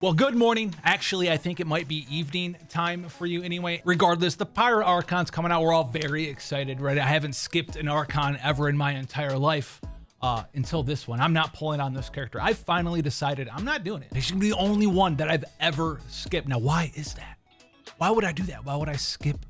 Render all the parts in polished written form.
Well, good morning. Actually, I think it might be evening time for you anyway. Regardless, the Pyro Archon's coming out. We're all very excited, right? I haven't skipped an Archon ever in my entire life until this one. I'm not pulling on this character. I finally decided I'm not doing it. It's gonna be the only one that I've ever skipped. Now, why is that? Why would I do that? Why would I skip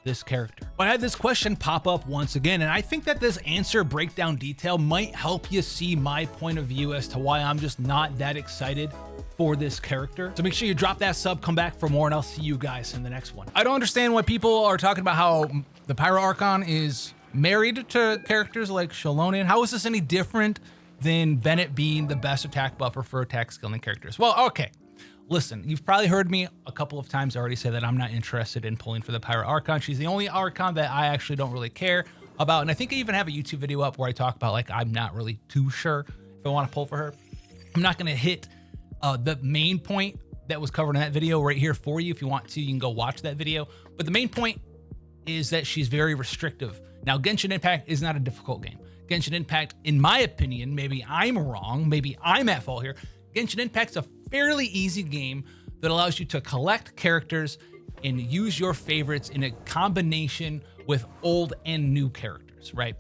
this character? But I had this question pop up once again, and I think that this answer breakdown detail might help you see my point of view as to why I'm just not that excited for this character. So make sure you drop that sub, come back for more, and I'll see you guys in the next one. I don't understand why people are talking about how the Pyro Archon is married to characters like Shalonian. How is this any different than Bennett being the best attack buffer for attack skilling characters? Well, okay. Listen, you've probably heard me a couple of times already say that I'm not interested in pulling for the Pyro Archon. She's the only Archon that I actually don't really care about. And I think I even have a YouTube video up where I talk about, like, I'm not really too sure if I want to pull for her. I'm not going to hit the main point that was covered in that video right here for you. If you want to, you can go watch that video. But the main point is that she's very restrictive. Now, Genshin Impact is not a difficult game. Genshin Impact, in my opinion, maybe I'm wrong, maybe I'm at fault here, Genshin Impact's a fairly easy game that allows you to collect characters and use your favorites in a combination with old and new characters, right?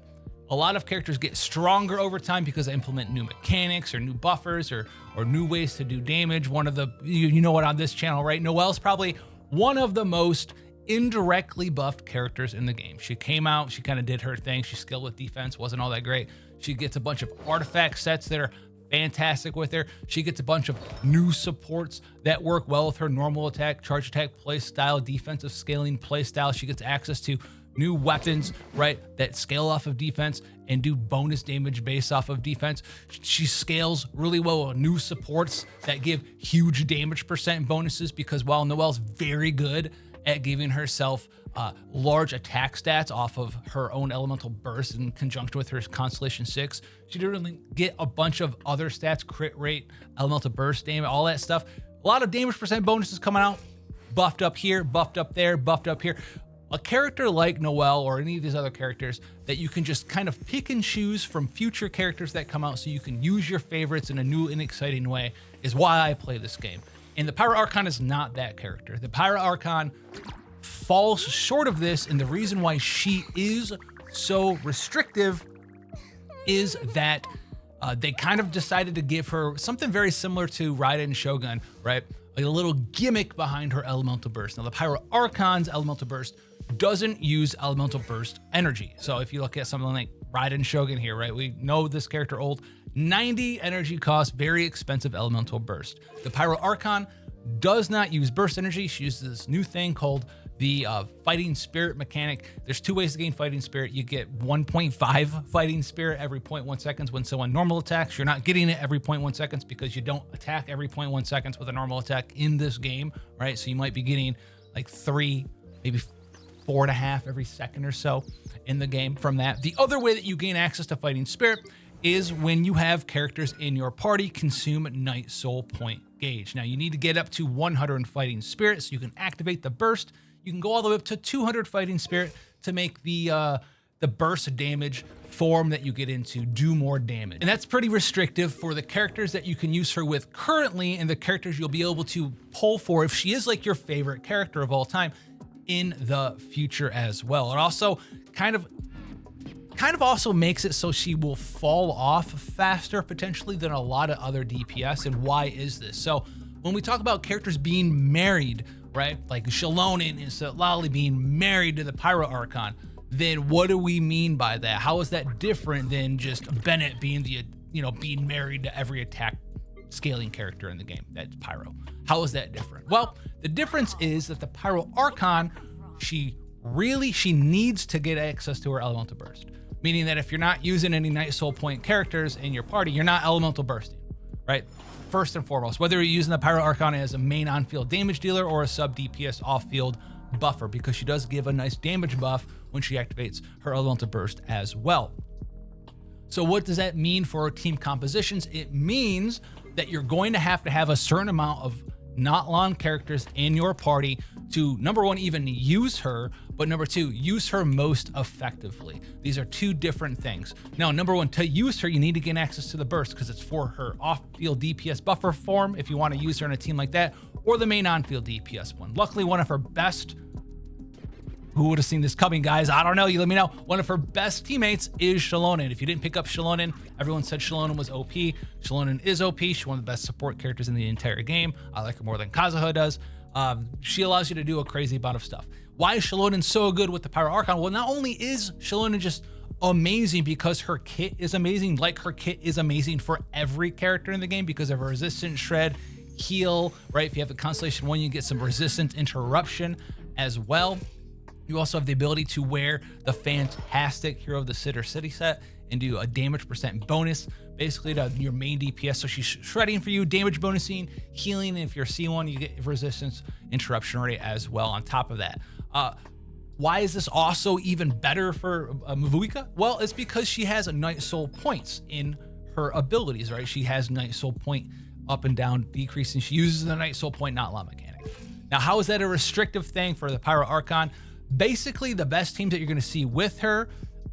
A lot of characters get stronger over time because they implement new mechanics or new buffers or new ways to do damage. One of the, you know what, on this channel, right? Noelle's probably one of the most indirectly buffed characters in the game. She came out, she kind of did her thing. She skilled with defense, wasn't all that great. She gets a bunch of artifact sets that are fantastic with her. She gets a bunch of new supports that work well with her normal attack, charge attack play style, defensive scaling play style. She gets access to new weapons, right, that scale off of defense and do bonus damage based off of defense. She scales really well with new supports that give huge damage percent bonuses because while Noelle's very good at giving herself large attack stats off of her own elemental burst in conjunction with her Constellation 6, she didn't really get a bunch of other stats, crit rate, elemental burst damage, all that stuff. A lot of damage percent bonuses coming out, buffed up here, buffed up there, buffed up here. A character like Noelle or any of these other characters that you can just kind of pick and choose from future characters that come out so you can use your favorites in a new and exciting way is why I play this game. And the Pyro Archon is not that character. The Pyro Archon falls short of this, and the reason why she is so restrictive is that they kind of decided to give her something very similar to Raiden Shogun, right? Like a little gimmick behind her elemental burst. Now, the Pyro Archon's elemental burst doesn't use elemental burst energy. So if you look at something like Raiden Shogun here, right? We know this character old, 90 energy cost, very expensive elemental burst. The Pyro Archon does not use burst energy. She uses this new thing called the fighting spirit mechanic. There's two ways to gain fighting spirit. You get 1.5 fighting spirit every 0.1 seconds when someone normal attacks. You're not getting it every 0.1 seconds because you don't attack every 0.1 seconds with a normal attack in this game, right? So you might be getting like 3, maybe 4.5 every second or so in the game from that. The other way that you gain access to fighting spirit is when you have characters in your party consume Night Soul Point gauge. Now you need to get up to 100 fighting spirit so you can activate the burst. You can go all the way up to 200 fighting spirit to make the burst damage form that you get into do more damage. And that's pretty restrictive for the characters that you can use her with currently and the characters you'll be able to pull for if she is like your favorite character of all time in the future as well. It also kind of also makes it so she will fall off faster potentially than a lot of other DPS. And why is this? So when we talk about characters being married, right, like Shalonian and Lolly being married to the Pyro Archon, then what do we mean by that? How is that different than just Bennett being the, being married to every attack scaling character in the game? That's Pyro. How is that different? Well, the difference is that the Pyro Archon, she needs to get access to her elemental burst. Meaning that if you're not using any Night Soul Point characters in your party, you're not elemental bursting, right? First and foremost, whether you're using the Pyro Archon as a main on-field damage dealer or a sub DPS off-field buffer, because she does give a nice damage buff when she activates her elemental burst as well. So what does that mean for team compositions? It means that you're going to have a certain amount of not long characters in your party to, number one, even use her, but number two, use her most effectively. These are two different things. Now, number one, to use her, you need to gain access to the burst because it's for her off-field DPS buffer form if you want to use her in a team like that, or the main on-field DPS one. Luckily, one of her best, who would have seen this coming, guys? I don't know, you let me know. One of her best teammates is Shallonen. If you didn't pick up Shallonen, everyone said Shallonen was OP. Shallonen is OP. She's one of the best support characters in the entire game. I like her more than Kazuha does. She allows you to do a crazy amount of stuff. Why is Shallonen so good with the Pyro Archon? Well, not only is Shallonen just amazing because her kit is amazing, like her kit is amazing for every character in the game because of her resistance, shred, heal, right? If you have the Constellation 1, you get some resistance interruption as well. You also have the ability to wear the fantastic Hero of the Sitter City set and do a damage percent bonus, basically to your main DPS. So she's shredding for you, damage bonusing, healing. And if you're C1, you get resistance interruption rate as well on top of that. Why is this also even better for Mavuika? Well, it's because she has a Night Soul points in her abilities, right? She has Night Soul point up and down decreasing. She uses the Night Soul point not law mechanic. Now, how is that a restrictive thing for the Pyro Archon? Basically, the best teams that you're going to see with her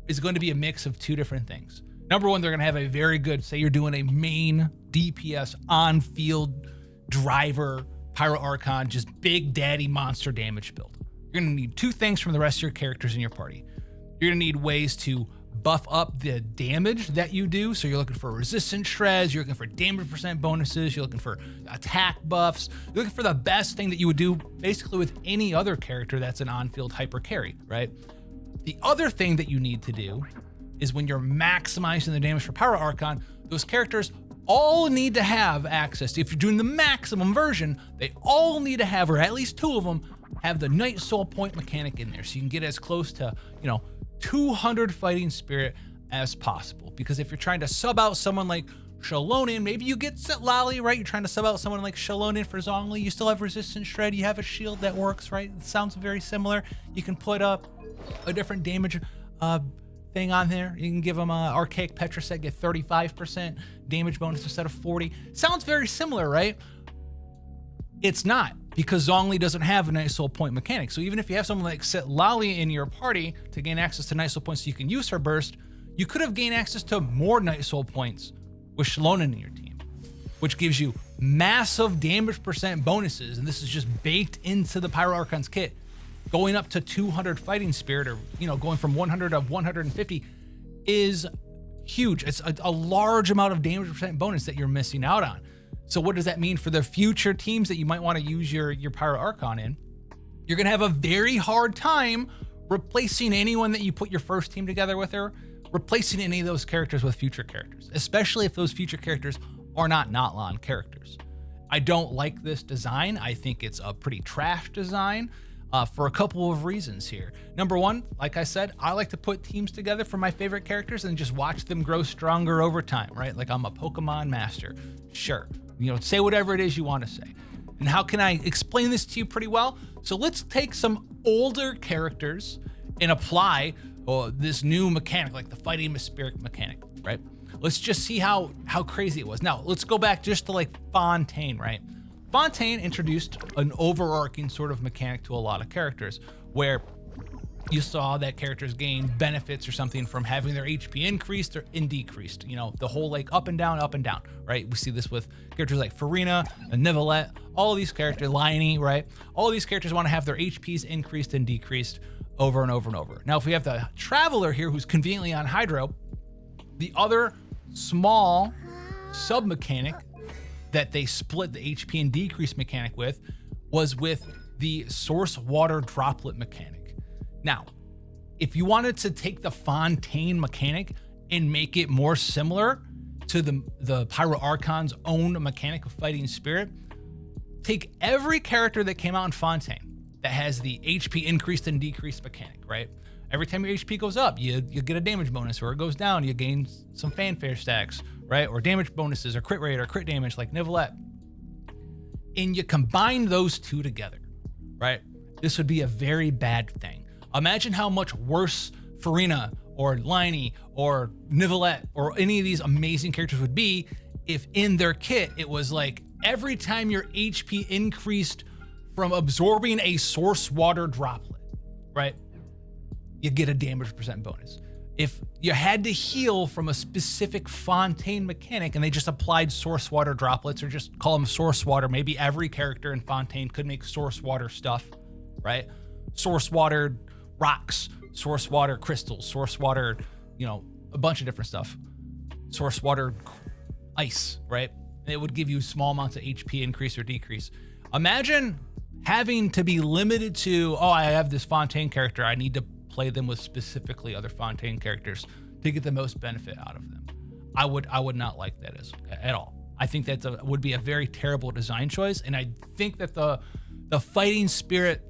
is going to be a mix of two different things. Number one, they're going to have a very good, say you're doing a main DPS on-field driver Pyro Archon, just big daddy monster damage build. You're going to need two things from the rest of your characters in your party. You're going to need ways to buff up the damage that you do. So you're looking for resistance shreds, you're looking for damage percent bonuses, you're looking for attack buffs, you're looking for the best thing that you would do basically with any other character that's an on-field hyper carry, right? The other thing that you need to do is when you're maximizing the damage for Pyro Archon, those characters all need to have access to, if you're doing the maximum version, they all need to have, or at least two of them, have the Night Soul point mechanic in there. So you can get as close to, 200 fighting spirit as possible. Because if you're trying to sub out someone like Shallonen, maybe you get Lali, right? You're trying to sub out someone like Shallonen for Zhongli. You still have resistance shred. You have a shield that works, right? It sounds very similar. You can put up a different damage thing on there. You can give them a Archaic Petra set, get 35% damage bonus instead of 40. Sounds very similar, right? It's not, because Zhongli doesn't have a Night Soul point mechanic. So even if you have someone like Lali in your party to gain access to Night Soul points so you can use her burst, you could have gained access to more Night Soul points with Shallonen in your team, which gives you massive damage percent bonuses. And this is just baked into the Pyro Archon's kit. Going up to 200 fighting spirit, or going from 100 to 150 is huge. It's a large amount of damage percent bonus that you're missing out on. So what does that mean for the future teams that you might want to use your Pyro Archon in? You're going to have a very hard time replacing anyone that you put your first team together with her, replacing any of those characters with future characters, especially if those future characters are not Notlon characters. I don't like this design. I think it's a pretty trash design for a couple of reasons here. Number one, like I said, I like to put teams together for my favorite characters and just watch them grow stronger over time, right? Like I'm a Pokemon master. Sure. Say whatever it is you want to say. And how can I explain this to you pretty well? So let's take some older characters and apply this new mechanic, like the fighting spirit mechanic, right? Let's just see how crazy it was. Now, let's go back just to like Fontaine, right? Fontaine introduced an overarching sort of mechanic to a lot of characters where you saw that characters gain benefits or something from having their HP increased or decreased, the whole like up and down, right? We see this with characters like Farina and Nivelette, all these characters, Liney, right? All these characters want to have their HPs increased and decreased over and over and over. Now, if we have the Traveler here who's conveniently on Hydro, the other small sub mechanic that they split the HP and decrease mechanic with was with the Source Water Droplet mechanic. Now, if you wanted to take the Fontaine mechanic and make it more similar to the Pyro Archon's own mechanic of fighting spirit, take every character that came out in Fontaine that has the HP increased and decreased mechanic, right? Every time your HP goes up, you get a damage bonus, or it goes down, you gain some fanfare stacks, right? Or damage bonuses, or crit rate, or crit damage like Nivelette. And you combine those two together, right? This would be a very bad thing. Imagine how much worse Farina or Liney or Nivelette or any of these amazing characters would be if in their kit it was like every time your HP increased from absorbing a source water droplet, right? you get a damage percent bonus. If you had to heal from a specific Fontaine mechanic and they just applied source water droplets, or just call them source water, maybe every character in Fontaine could make source water stuff, right? Source water rocks, source water crystals, source water, you know, a bunch of different stuff. Source water ice, right? And it would give you small amounts of HP increase or decrease. Imagine having to be limited to, oh, I have this Fontaine character, I need to play them with specifically other Fontaine characters to get the most benefit out of them. I would not like that at all. I think that would be a very terrible design choice, and I think that the fighting spirit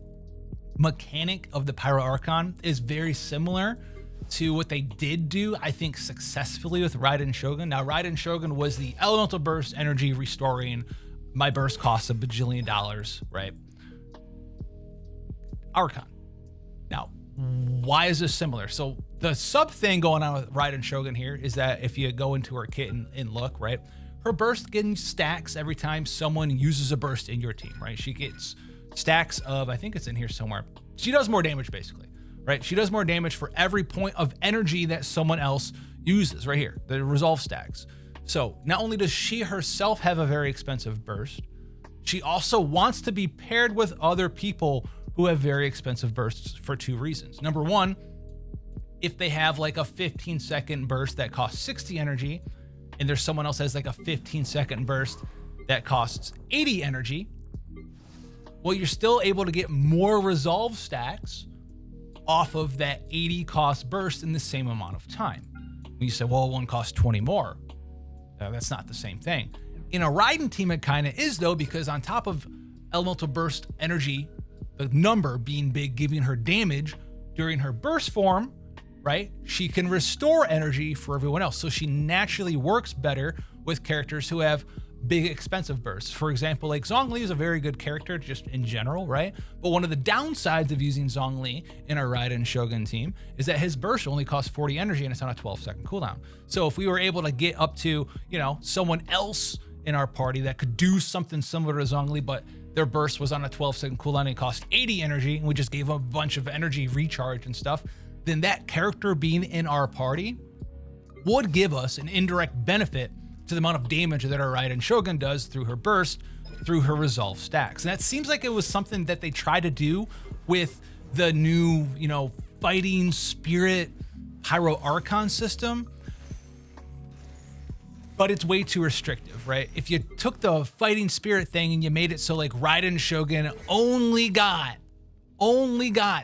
mechanic of the Pyro Archon is very similar to what they did do, I think, successfully with Raiden Shogun. Now, Raiden Shogun was the elemental burst energy restoring. My burst costs $1 bajillion, right? Archon. Now, why is this similar? So the sub thing going on with Raiden Shogun here is that if you go into her kit and look, right, her burst getting stacks every time someone uses a burst in your team, right? She gets stacks of, I think it's in here somewhere. She does more damage basically, right? She does more damage for every point of energy that someone else uses right here, the resolve stacks. So not only does she herself have a very expensive burst, she also wants to be paired with other people who have very expensive bursts for two reasons. Number one, if they have like a 15-second burst that costs 60 energy, and there's someone else has like a 15-second burst that costs 80 energy, well, you're still able to get more resolve stacks off of that 80 cost burst in the same amount of time. When you say, well, one costs 20 more, that's not the same thing. In a Raiden team, it kind of is though, because on top of elemental burst energy, the number being big, giving her damage during her burst form, right? She can restore energy for everyone else. So she naturally works better with characters who have big expensive bursts. For example, like Zhongli is a very good character just in general, right? But one of the downsides of using Zhongli in our Raiden Shogun team is that his burst only costs 40 energy and it's on a 12-second cooldown. So if we were able to get up to, you know, someone else in our party that could do something similar to Zhongli, but their burst was on a 12-second cooldown and it cost 80 energy, and we just gave them a bunch of energy recharge and stuff, then that character being in our party would give us an indirect benefit to the amount of damage that our Raiden Shogun does through her burst, through her resolve stacks. And that seems like it was something that they tried to do with the new, you know, fighting spirit Pyro Archon system, but it's way too restrictive, right? If you took the fighting spirit thing and you made it so like Raiden Shogun only got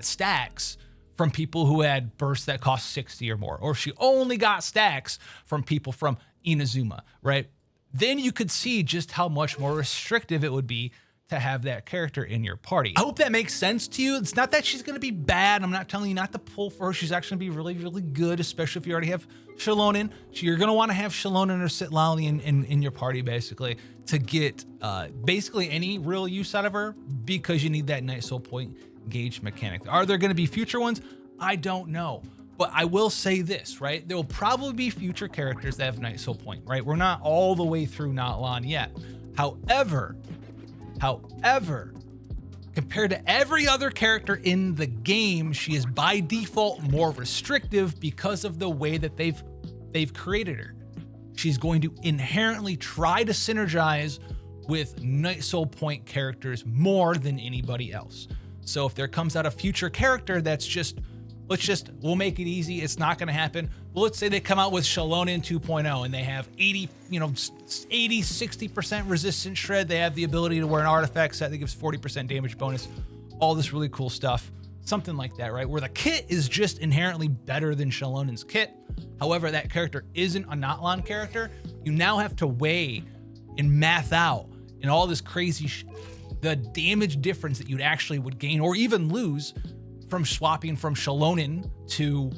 stacks from people who had bursts that cost 60 or more, or she only got stacks from people from Inazuma, right? Then you could see just how much more restrictive it would be to have that character in your party. I hope that makes sense to you. It's not that she's gonna be bad. I'm not telling you not to pull for her. She's actually gonna be really, really good, especially if you already have Shalonen. You're gonna wanna have Shalonen or Citlali in your party basically to get basically any real use out of her, because you need that Night Soul Point gauge mechanic. Are there gonna be future ones? I don't know. But I will say this, right? There will probably be future characters that have Night Soul Point, right? We're not all the way through Natlan yet. However, compared to every other character in the game, she is by default more restrictive because of the way that they've created her. She's going to inherently try to synergize with Night Soul Point characters more than anybody else. So if there comes out a future character that's just, we'll make it easy, it's not gonna happen. Well, let's say they come out with Shalonen 2.0 and they have 80, 60% resistance shred. They have the ability to wear an artifact set that gives 40% damage bonus, all this really cool stuff. Something like that, right? Where the kit is just inherently better than Shalonen's kit. However, that character isn't a Natlan character. You now have to weigh and math out and all this crazy the damage difference that you'd actually would gain or even lose from swapping from Shalonen to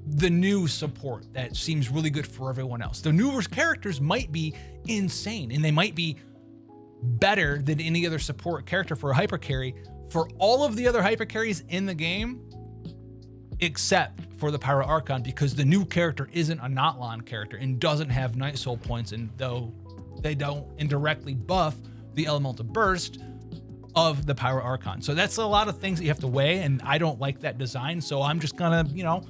the new support that seems really good for everyone else. The newer characters might be insane and they might be better than any other support character for a hyper carry for all of the other hyper carries in the game, except for the Pyro Archon, because the new character isn't a Natlan character and doesn't have Night Soul points, and though they don't indirectly buff the elemental burst, of the Pyro Archon. So that's a lot of things that you have to weigh, and I don't like that design. So I'm just gonna, you know,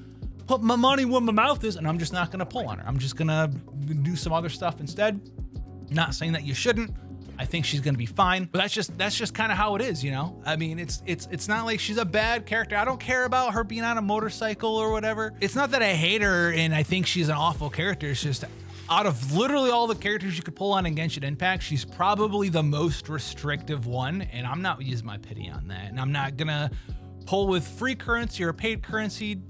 put my money where my mouth is, and I'm just not gonna pull on her. I'm just gonna do some other stuff instead. Not saying that you shouldn't. I think she's gonna be fine, but that's just kind of how it is, you know? I mean, it's not like she's a bad character. I don't care about her being on a motorcycle or whatever. It's not that I hate her and I think she's an awful character. It's just out of literally all the characters you could pull on in Genshin Impact, she's probably the most restrictive one, and I'm not using my pity on that. And I'm not gonna pull with free currency or paid currency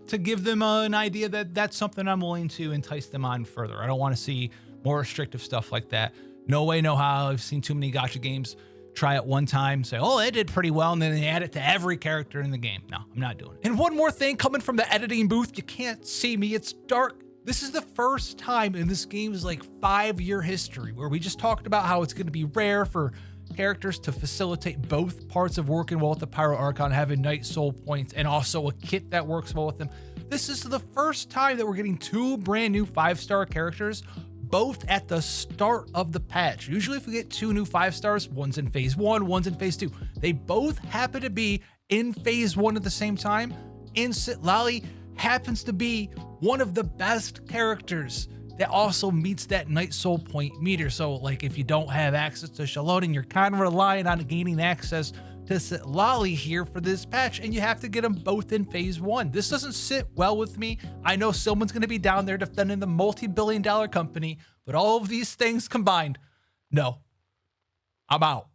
to give them an idea that that's something I'm willing to entice them on further. I don't want to see more restrictive stuff like that. No way, no how. I've seen too many gacha games try it one time, say, oh, it did pretty well, and then they add it to every character in the game. No, I'm not doing it. And one more thing coming from the editing booth, you can't see me, it's dark. This is the first time in this game's like 5-year history where we just talked about how it's going to be rare for characters to facilitate both parts of working well with the Pyro Archon, having Night Soul points, and also a kit that works well with them. This is the first time that we're getting 2 brand new 5-star characters, both at the start of the patch. Usually if we get 2 new 5-stars, one's in phase 1, one's in phase 2. They both happen to be in phase 1 at the same time. And Citlali happens to be one of the best characters that also meets that Night Soul point meter. So like if you don't have access to Shalodin, you're kind of relying on gaining access to Citlali here for this patch, and you have to get them both in phase 1. This doesn't sit well with me. I know someone's going to be down there defending the multi-billion-dollar company, but all of these things combined, no, I'm out.